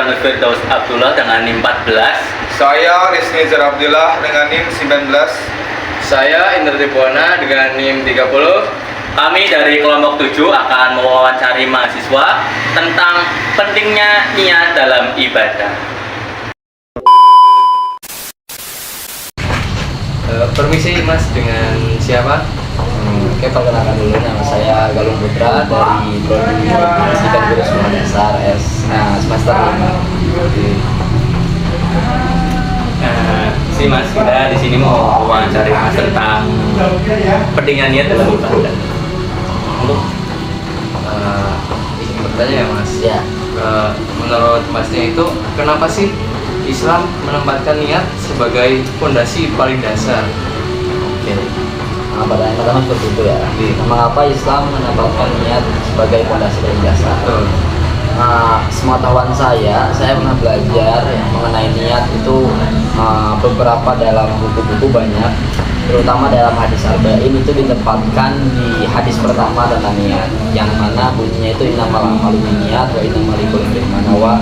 Nurul Firdaus Abdullah dengan NIM 14. Saya Rizky Abdullah dengan NIM 19. Saya Indra Tribuana dengan NIM 30. Kami dari kelompok 7 akan mewawancari mahasiswa tentang pentingnya niat dalam ibadah. Permisi Mas, dengan siapa? Oke, perkenalkan dulu, nama saya Galung Putra dari Prodi Pendidikan Guru Sekolah Dasar semester 5. Si Mas, kita di sini mau wawancari Mas tentang pentingnya niat dalam ibadah. Untuk Izin bertanya ya Mas. ya, Menurut Masnya itu kenapa sih Islam menempatkan niat sebagai fondasi paling dasar? oke. Nah, pertanyaan pertama seperti itu ya. Mengapa Islam menempatkan niat sebagai fondasi paling dasar? Betul. Sepengetahuan saya pernah belajar yang mengenai niat itu beberapa dalam buku-buku banyak, terutama dalam hadis arba'in itu ditempatkan di hadis pertama tentang niat, yang mana bunyinya itu innamal a'malu binniyat wa innamal likulli imri'in ma nawa.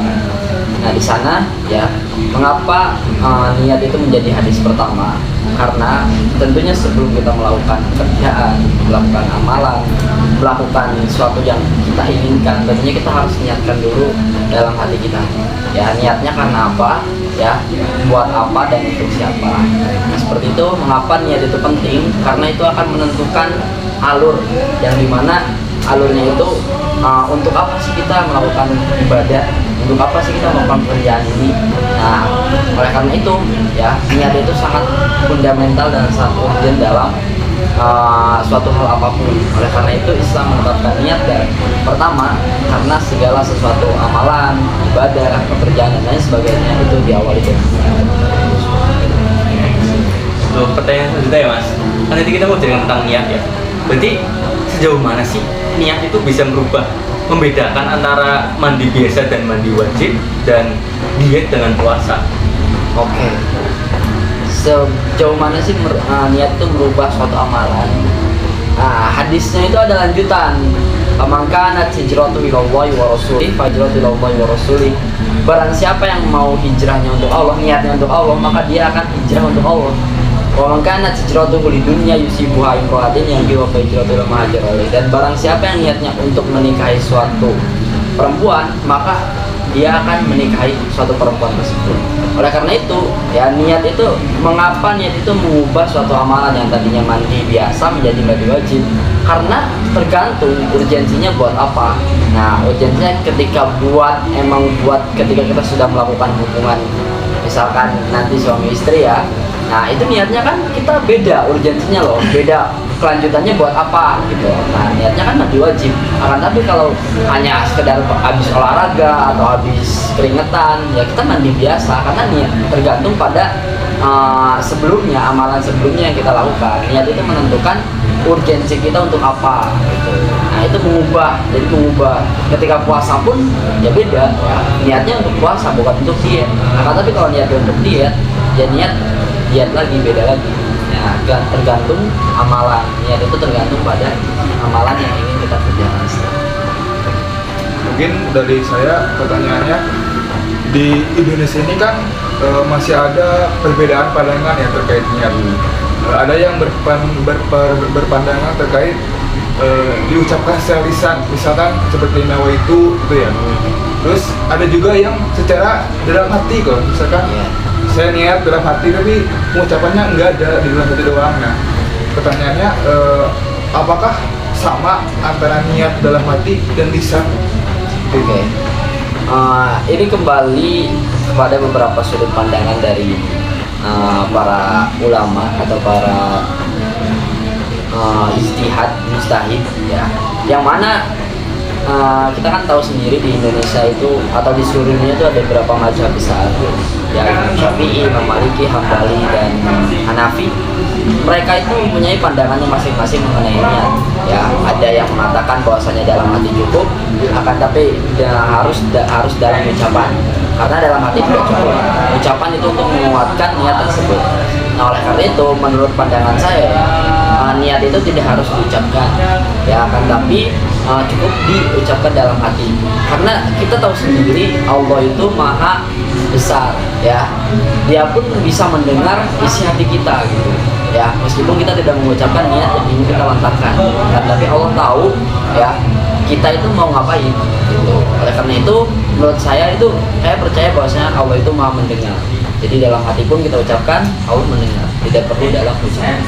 Nah, di sana ya, mengapa niat itu menjadi hadis pertama? Karena tentunya sebelum kita melakukan pekerjaan, melakukan amalan, melakukan sesuatu yang kita inginkan, tentunya kita harus niatkan dulu dalam hati kita. Ya, niatnya karena apa? Ya, buat apa dan untuk siapa? Nah, seperti itu. Mengapa niat itu penting? Karena itu akan menentukan alur, yang dimana alurnya itu untuk apa sih kita melakukan ibadah, untuk apa sih kita melakukan pekerjaan ini. Nah, oleh karena itu ya, niat itu sangat fundamental dan sangat urgent dalam suatu hal apapun. Oleh karena itu Islam menetapkan niat pertama, karena segala sesuatu amalan, ibadah, pekerjaan dan lain sebagainya itu diawali dengan niat. Untuk pertanyaan selanjutnya ya Mas, kan nanti kita mau bicara tentang niat ya. Berarti sejauh mana sih niat itu bisa membedakan antara mandi biasa dan mandi wajib, dan diet dengan puasa? Oke. Sejauh mana sih niat itu merubah suatu amalan? Nah, hadisnya itu ada lanjutan. Faman kanat hijratuhu ilallahi wa rasulih fahijratuhu ilallahi wa rasulih. Barang siapa yang mau hijrahnya untuk Allah, niatnya untuk Allah, maka dia akan hijrah untuk Allah. Wa man kanat hijratuhu lidunya yusibuha imra'atin yang fa hijratuhu ila ma hajara ilaih. Dan barang siapa yang niatnya untuk menikahi suatu perempuan, maka dia akan menikahi suatu perempuan tersebut. Oleh karena itu, ya, niat itu, mengapa niat itu mengubah suatu amalan yang tadinya mandi biasa menjadi mandi wajib? Karena tergantung urgensinya buat apa. Nah, urgensinya ketika ketika kita sudah melakukan hubungan, misalkan nanti suami istri ya. Nah, itu niatnya kan kita beda urgensinya loh, beda kelanjutannya buat apa gitu. Nah, niatnya kan mandi wajib. Akan tapi kalau hanya sekedar habis olahraga atau habis keringetan, ya kita mandi biasa, karena niat tergantung pada sebelumnya, amalan sebelumnya yang kita lakukan. Niat itu menentukan urgensi kita untuk apa gitu. Nah, itu mengubah ketika puasa pun ya beda ya. Niatnya untuk puasa bukan untuk diet. Nah, tapi kalau niatnya untuk diet, ya diet lagi, beda lagi. Nah, tergantung amalan. Niat itu tergantung pada amalan yang ingin kita kerjakan. Mungkin dari saya pertanyaannya, di Indonesia ini kan masih ada perbedaan pandangan yang terkait niat. Ada yang berpandangan terkait diucapkan secara lisan, misalkan seperti nawaitu itu ya. Terus ada juga yang secara dalam hati kok, misalkan saya niat dalam hati tapi pengucapannya enggak ada di dalam hati doang. Nah, pertanyaannya apakah sama antara niat dalam hati dan lisan? Oke. Ini kembali kepada beberapa sudut pandangan dari para ulama atau para mustahid ya, yang mana kita kan tahu sendiri di Indonesia itu atau di seluruh dunia itu ada beberapa mazhab besar ya, Imam Syafi'i, Imam Maliki, Hambali dan Hanafi. Mereka itu mempunyai pandangannya masing-masing mengenai niat ya. Ada yang mengatakan bahwasanya dalam hati cukup, akan tapi harus dalam ucapan, karena dalam hati tidak cukup. Ucapan itu untuk menguatkan niat tersebut. Nah, oleh karena itu menurut pandangan saya niat itu tidak harus diucapkan ya, akan tapi cukup diucapkan dalam hati, karena kita tahu sendiri Allah itu maha besar ya, dia pun bisa mendengar isi hati kita gitu ya, meskipun kita tidak mengucapkan niat yang ingin kita lontarkan kan, tapi Allah tahu ya kita itu mau ngapain gitu. Oleh karena itu menurut saya itu, saya percaya bahwasanya Allah itu maha mendengar, jadi dalam hati pun kita ucapkan Allah mendengar, tidak perlu dalam ucapan.